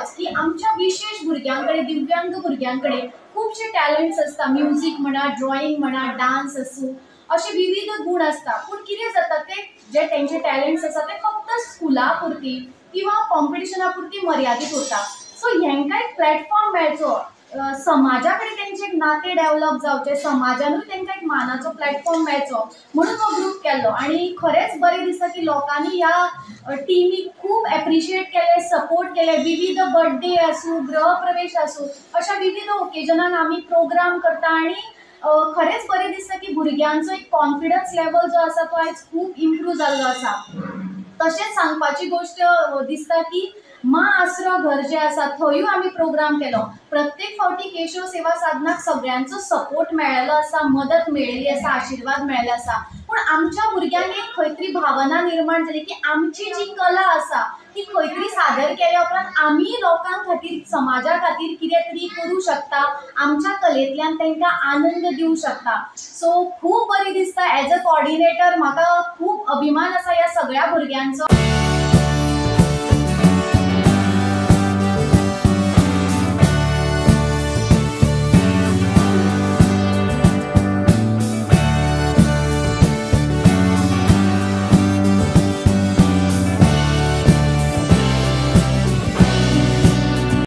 सांगपाच की आमच्या विशेष भुरग्यांकडे दिव्यांग भुरग्यांकडे खूपशे टॅलेंट्स असता, म्युझिक म्हणा, ड्रॉइंग म्हणा, डान्स असू, असे विविध गुण असता. पण कितें जाता ते जे तेंचे टॅलेंट्स आसा ते फक्त स्कुला पुरती किंवा कॉम्पिटिशना पुरती मर्यादित उरता. सो हेंकां एक प्लॅटफॉर्म मेळचो, समाजा कडेन तेंचे एक नाते डेव्हलप जावचे, समाजानूय तेंकां एक मानाचो प्लॅटफॉर्म मेळचो म्हणून हो ग्रूप केल्लो. आनी खरेंच बरें दिसता की लोकांनी ह्या टिमीक खूब एप्रिशिएट केले, सपोर्ट केले. विविध बर्थडे आसूं, गृहप्रवेश आसूं, अशा विविध ओकेजनाक आमी प्रोग्राम करता आनी खरेंच बरें दिसता की भुरग्यांचो एक कॉन्फिडन्स लेवल जो आसा तो आयज खूब इम्प्रूव जाल्लो आसा. तशेंच सांगपाची गोष्ट दिसता की मा आसरो घर जे आसा थंयूय आमी प्रोग्राम केलो. प्रत्येक फावटी केशव सेवा साधनाक सगळ्यांचो सपोर्ट मेळ्ळेलो आसा, मदत मेळिल्ली आसा, आशिर्वाद मेळ्ळे आसा. पूण आमच्या भुरग्यांक एक खंय तरी भावना निर्माण जाली की आमची जी कला आसा ती खंय तरी सादर केल्या उपरांत आमी लोकां खातीर, समाजा खातीर कितें तरी करूं शकता, आमच्या कलेंतल्यान तांकां आनंद दिवं शकता. सो खूब बरें दिसता. एज अ कोऑर्डिनेटर म्हाका खूब अभिमान आसा ह्या सगळ्या भुरग्यांचो.